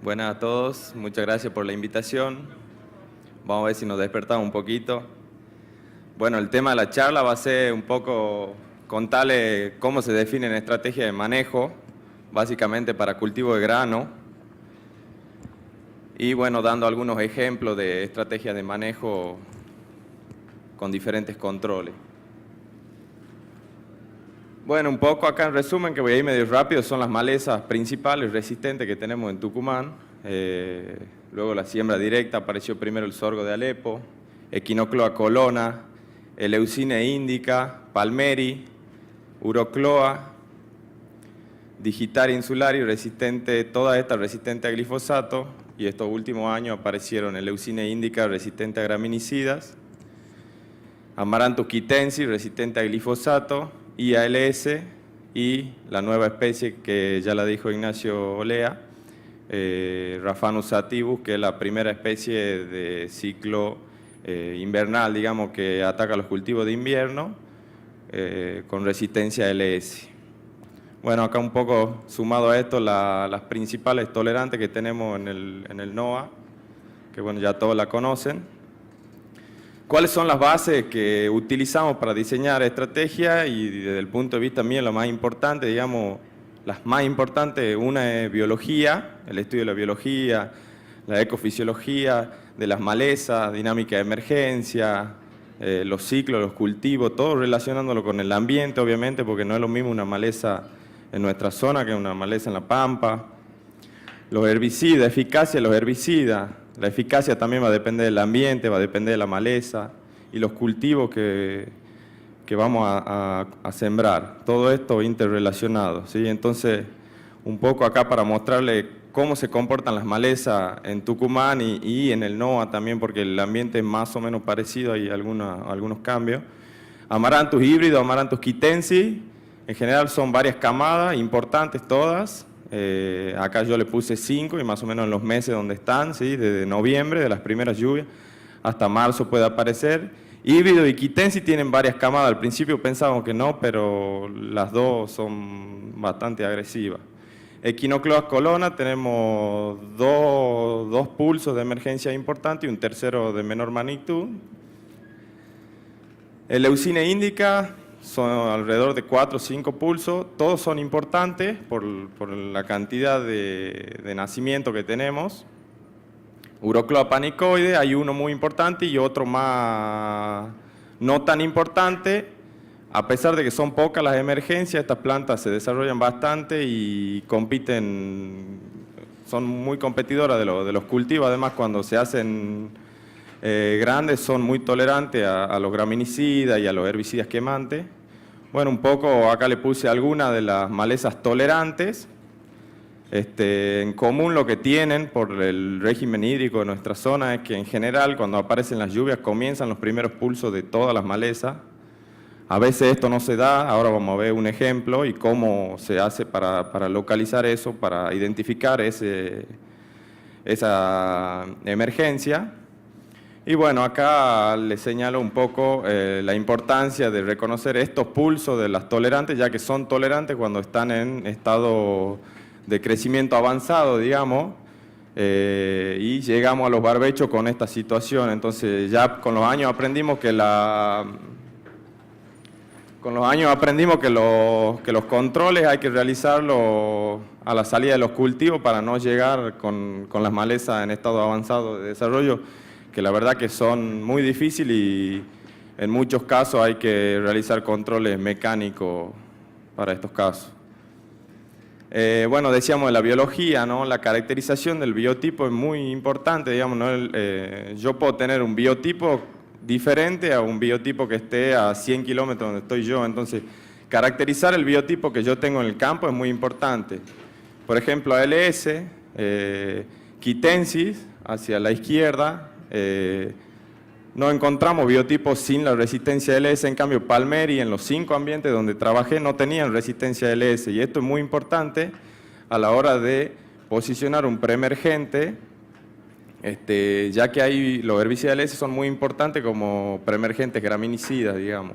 Buenas a todos, muchas gracias por la invitación. Vamos a ver si nos despertamos un poquito. Bueno, el tema de la charla va a ser un poco contarles cómo se definen estrategias de manejo, básicamente para cultivo de grano. Y bueno, dando algunos ejemplos de estrategias de manejo con diferentes controles. Bueno, un poco acá en resumen, que voy a ir medio rápido, son las malezas principales resistentes que tenemos en Tucumán. Luego la siembra directa, apareció primero el sorgo de Alepo, Echinocloa colona, Eleucine indica, Palmeri, Urocloa, Digitaria insularis resistente, todas estas resistentes a glifosato, y estos últimos años aparecieron Eleucine indica resistente a graminicidas, Amaranthus quitensis resistente a glifosato, IALS y la nueva especie que ya la dijo Ignacio Olea, Raphanus sativus, que es la primera especie de ciclo invernal, digamos, que ataca los cultivos de invierno con resistencia a LS. Bueno, acá un poco sumado a esto las principales tolerantes que tenemos en el NOA, que bueno, ya todos la conocen. ¿Cuáles son las bases que utilizamos para diseñar estrategias? Y desde el punto de vista mío, lo más importante, digamos, las más importantes, una es biología, el estudio de la biología, la ecofisiología de las malezas, dinámica de emergencia, los ciclos, los cultivos, todo relacionándolo con el ambiente, obviamente, porque no es lo mismo una maleza en nuestra zona que una maleza en la pampa. Los herbicidas, eficacia de los herbicidas. La eficacia también va a depender del ambiente, va a depender de la maleza y los cultivos que vamos a sembrar. Todo esto interrelacionado, ¿sí? Entonces, un poco acá para mostrarle cómo se comportan las malezas en Tucumán y en el NOA también, porque el ambiente es más o menos parecido, hay algunos cambios. Amaranthus híbrido, Amaranthus quitensis, en general son varias camadas, importantes todas. Acá yo le puse 5 y más o menos en los meses donde están, ¿sí? Desde noviembre, de las primeras lluvias, hasta marzo puede aparecer. Híbrido y quitensis tienen varias camadas, al principio pensábamos que no, pero las dos son bastante agresivas. Echinocloa colona, tenemos dos pulsos de emergencia importantes y un tercero de menor magnitud. Eleucine indica, son alrededor de 4 o 5 pulsos, todos son importantes por la cantidad de nacimiento que tenemos. Urocloa panicoide, hay uno muy importante y otro más no tan importante. A pesar de que son pocas las emergencias, estas plantas se desarrollan bastante y compiten, son muy competidoras de los cultivos. Además, cuando se hacen grandes, son muy tolerantes a los graminicidas y a los herbicidas quemantes. Bueno, un poco acá le puse algunas de las malezas tolerantes. En común lo que tienen por el régimen hídrico de nuestra zona es que en general cuando aparecen las lluvias comienzan los primeros pulsos de todas las malezas. A veces esto no se da, ahora vamos a ver un ejemplo y cómo se hace para localizar eso, para identificar esa emergencia. Y bueno, acá les señalo un poco la importancia de reconocer estos pulsos de las tolerantes, ya que son tolerantes cuando están en estado de crecimiento avanzado, digamos, y llegamos a los barbechos con esta situación. Entonces ya con los años aprendimos que los controles hay que realizarlos a la salida de los cultivos para no llegar con las malezas en estado avanzado de desarrollo, que la verdad que son muy difíciles y en muchos casos hay que realizar controles mecánicos para estos casos. Bueno, decíamos de la biología, ¿no? La caracterización del biotipo es muy importante, digamos, ¿no? Yo puedo tener un biotipo diferente a un biotipo que esté a 100 kilómetros donde estoy yo, entonces caracterizar el biotipo que yo tengo en el campo es muy importante. Por ejemplo, ALS, quitensis, hacia la izquierda, no encontramos biotipos sin la resistencia LS, en cambio Palmeri en los 5 ambientes donde trabajé no tenían resistencia LS, y esto es muy importante a la hora de posicionar un preemergente, ya que ahí los herbicidas LS son muy importantes como preemergentes graminicidas, digamos.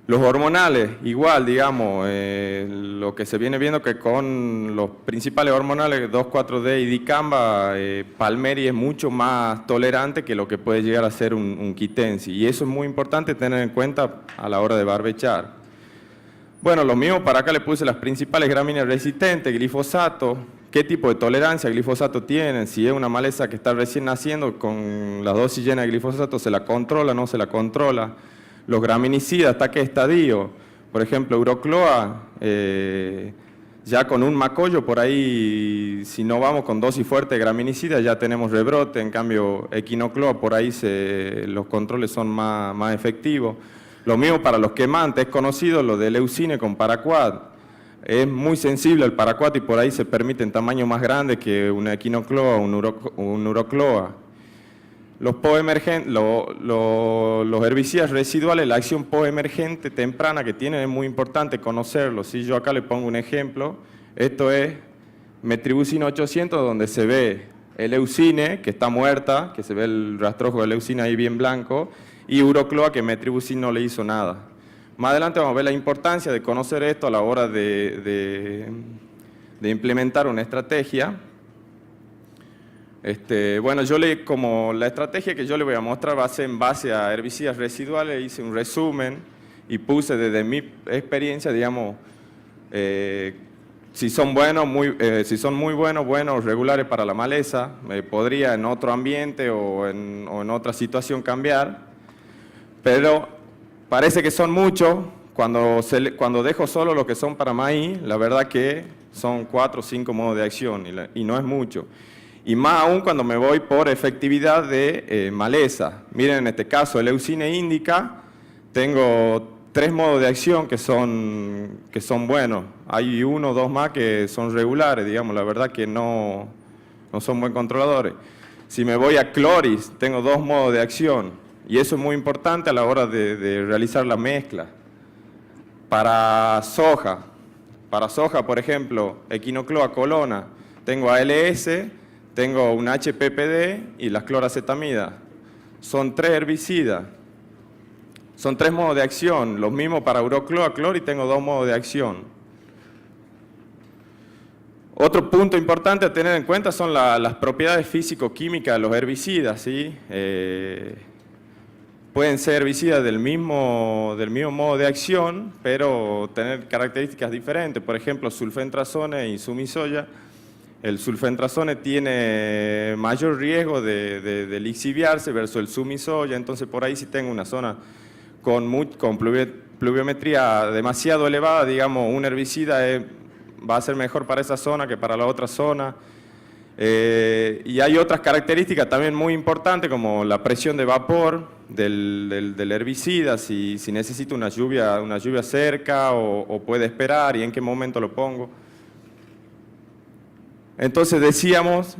Los hormonales, igual, digamos, lo que se viene viendo que con los principales hormonales, 2,4-D y dicamba, Palmeri es mucho más tolerante que lo que puede llegar a ser un quitensi. Y eso es muy importante tener en cuenta a la hora de barbechar. Bueno, lo mismo, para acá le puse las principales gramíneas resistentes, glifosato, qué tipo de tolerancia glifosato tienen, si es una maleza que está recién naciendo, con la dosis llena de glifosato, ¿se la controla, no se la controla? Los graminicidas, ¿hasta qué estadio? Por ejemplo, Eurocloa, ya con un macollo por ahí, si no vamos con dosis fuerte de graminicida, ya tenemos rebrote. En cambio, Equinocloa, por ahí los controles son más efectivos. Lo mismo para los quemantes, es conocido lo de Leucine con Paraquat. Es muy sensible al Paraquat y por ahí se permite en tamaño más grande que una Equinocloa o un Urocloa. Los herbicidas residuales, la acción poemergente temprana que tienen es muy importante conocerlo. Si yo acá le pongo un ejemplo, esto es Metribuzin 800, donde se ve el Leucine, que está muerta, que se ve el rastrojo de Leucine ahí bien blanco, y Urocloa, que Metribuzin no le hizo nada. Más adelante vamos a ver la importancia de conocer esto a la hora de implementar una estrategia. Bueno, como la estrategia que yo le voy a mostrar va a ser en base a herbicidas residuales, hice un resumen y puse desde mi experiencia, digamos, si son muy buenos, regulares para la maleza, podría en otro ambiente o en otra situación cambiar, pero parece que son muchos. Cuando dejo solo lo que son para maíz, la verdad que son 4 o 5 modos de acción y no es mucho. Y más aún cuando me voy por efectividad de maleza. Miren, en este caso, el Leucine indica, tengo 3 modos de acción que son buenos. Hay 1 o 2 más que son regulares, digamos, la verdad que no son buen controladores. Si me voy a Cloris, tengo 2 modos de acción. Y eso es muy importante a la hora de realizar la mezcla. Para soja, por ejemplo, Equinocloa colona, tengo ALS, tengo un HPPD y las cloracetamidas. Son 3 herbicidas. Son 3 modos de acción. Los mismos para Urocloa, Clori, tengo 2 modos de acción. Otro punto importante a tener en cuenta son las propiedades físico-químicas de los herbicidas, ¿sí? Pueden ser herbicidas del mismo modo de acción, pero tener características diferentes. Por ejemplo, sulfentrazone y sumisoya. El sulfentrazone tiene mayor riesgo de lixiviarse versus el sumisoya, entonces por ahí si tengo una zona con pluviometría demasiado elevada, digamos, un herbicida va a ser mejor para esa zona que para la otra zona. Y hay otras características también muy importantes, como la presión de vapor del herbicida, si necesito una lluvia cerca o puede esperar y en qué momento lo pongo. Entonces decíamos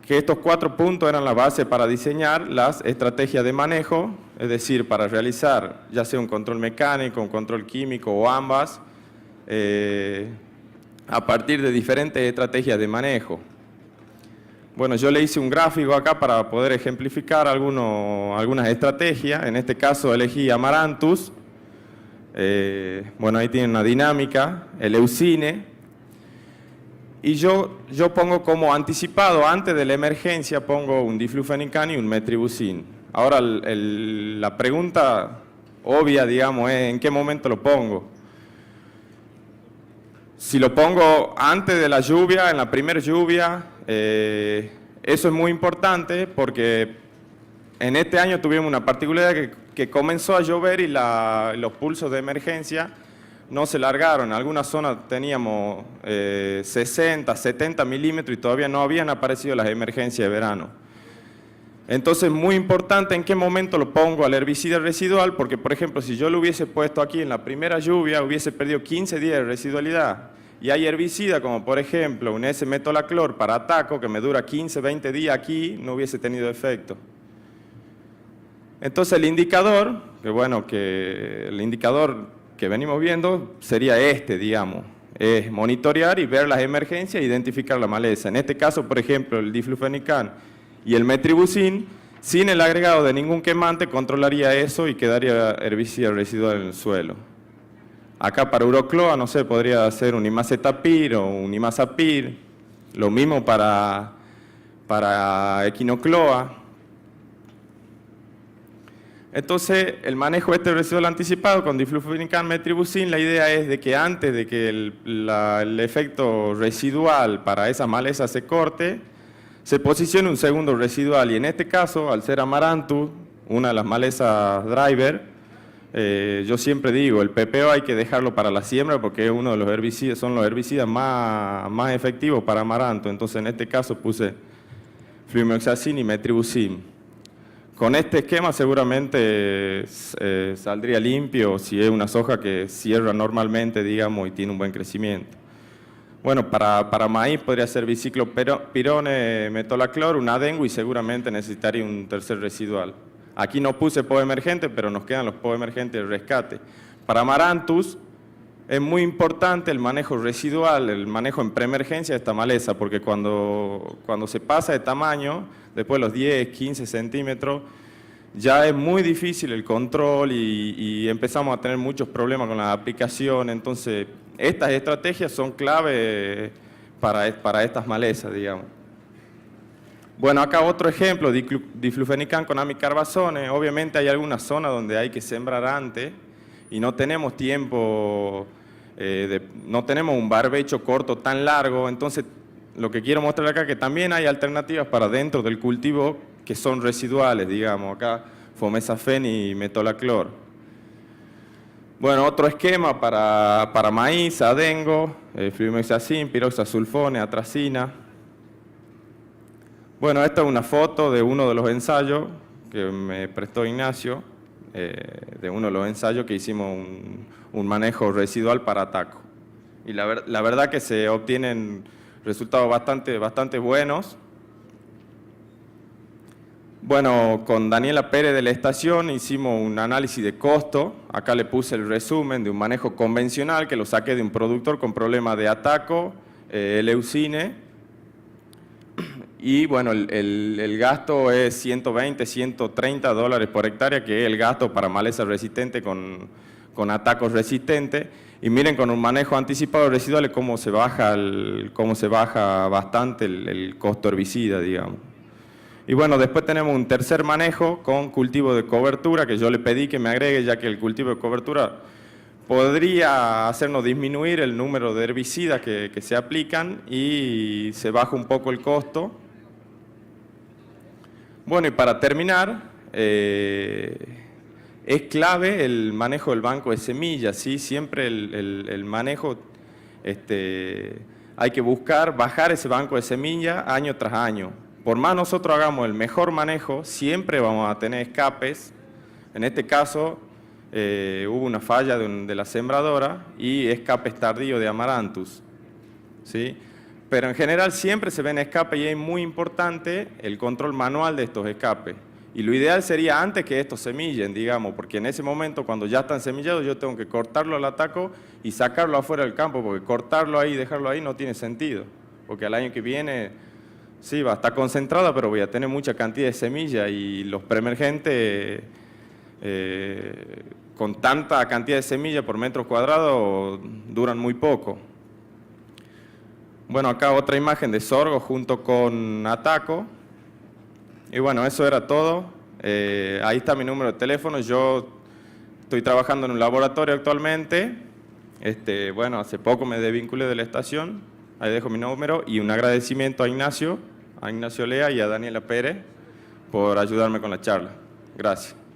que estos 4 puntos eran la base para diseñar las estrategias de manejo, es decir, para realizar ya sea un control mecánico, un control químico o ambas, a partir de diferentes estrategias de manejo. Bueno, yo le hice un gráfico acá para poder ejemplificar algunas estrategias. En este caso elegí Amaranthus. Bueno, ahí tiene una dinámica, el Leucine. Y yo pongo como anticipado, antes de la emergencia, pongo un diflufenican y un metribuzin. Ahora, la pregunta obvia, digamos, es ¿en qué momento lo pongo? Si lo pongo antes de la lluvia, en la primera lluvia, eso es muy importante porque en este año tuvimos una particularidad que comenzó a llover y los pulsos de emergencia no se largaron. En algunas zonas teníamos 60, 70 milímetros y todavía no habían aparecido las emergencias de verano. Entonces, muy importante en qué momento lo pongo al herbicida residual, porque, por ejemplo, si yo lo hubiese puesto aquí en la primera lluvia, hubiese perdido 15 días de residualidad. Y hay herbicida, como por ejemplo un S-metolaclor para ataco, que me dura 15, 20 días aquí, no hubiese tenido efecto. Entonces, el indicador que venimos viendo sería digamos, es monitorear y ver las emergencias e identificar la maleza. En este caso, por ejemplo, el diflufenican y el metribuzin, sin el agregado de ningún quemante, controlaría eso y quedaría herbicida residual en el suelo. Acá para Urocloa, no sé, podría ser un Imacetapir o un Imazapir. Lo mismo para Equinocloa. Entonces, el manejo de este residual anticipado con diflufenican metribuzin, la idea es de que antes de que el efecto residual para esas malezas se corte, se posicione un segundo residual. Y en este caso, al ser Amaranthus, una de las malezas driver, yo siempre digo, el PPO hay que dejarlo para la siembra porque es uno de los herbicidas, son los herbicidas más efectivos para Amaranthus. Entonces, en este caso puse flumioxacin y metribuzin. Con este esquema seguramente saldría limpio si es una soja que cierra normalmente, digamos, y tiene un buen crecimiento. Bueno, para maíz podría ser biciclopirone, metolaclor, un adengo y seguramente necesitaría un tercer residual. Aquí no puse PO emergente, pero nos quedan los PO emergentes de rescate. Para Amaranthus es muy importante el manejo residual, el manejo en preemergencia de esta maleza, porque cuando se pasa de tamaño, después de los 10, 15 centímetros, ya es muy difícil el control y empezamos a tener muchos problemas con la aplicación. Entonces, estas estrategias son clave para estas malezas, digamos. Bueno, acá otro ejemplo, diflufenican con amicarbazone. Obviamente hay algunas zonas donde hay que sembrar antes y no tenemos tiempo, no tenemos un barbecho corto tan largo. Entonces, lo que quiero mostrar acá es que también hay alternativas para dentro del cultivo que son residuales, digamos, acá fomesafen y metolaclor. Bueno, otro esquema para maíz, adengo, flumioxacin, piroxasulfone, atracina. Bueno, esta es una foto de uno de los ensayos que me prestó Ignacio, de uno de los ensayos que hicimos un manejo residual para ataco. Y la verdad que se obtienen resultados bastante buenos. Bueno, con Daniela Pérez de la estación hicimos un análisis de costo. Acá le puse el resumen de un manejo convencional que lo saqué de un productor con problemas de ataco, leucine. Y bueno, el gasto es 120, 130 dólares por hectárea, que es el gasto para maleza resistente con atacos resistentes. Y miren, con un manejo anticipado de residuales cómo se baja bastante el costo herbicida, digamos. Y bueno, después tenemos un tercer manejo con cultivo de cobertura, que yo le pedí que me agregue, ya que el cultivo de cobertura podría hacernos disminuir el número de herbicidas que se aplican y se baja un poco el costo. Bueno, y para terminar, es clave el manejo del banco de semillas, ¿sí? Siempre el manejo, hay que buscar bajar ese banco de semillas año tras año. Por más nosotros hagamos el mejor manejo, siempre vamos a tener escapes. En este caso, hubo una falla de la sembradora y escapes tardíos de Amaranthus, ¿sí? Pero en general siempre se ven escapes y es muy importante el control manual de estos escapes. Y lo ideal sería antes que estos semillen, digamos, porque en ese momento cuando ya están semillados yo tengo que cortarlo al ataco y sacarlo afuera del campo, porque cortarlo ahí y dejarlo ahí no tiene sentido. Porque al año que viene, sí, va a estar concentrada, pero voy a tener mucha cantidad de semillas y los preemergentes con tanta cantidad de semillas por metro cuadrado duran muy poco. Bueno, acá otra imagen de sorgo junto con ataco. Y bueno, eso era todo. Ahí está mi número de teléfono. Yo estoy trabajando en un laboratorio actualmente. Bueno, hace poco me desvinculé de la estación. Ahí dejo mi número y un agradecimiento a Ignacio Lea y a Daniela Pérez por ayudarme con la charla. Gracias.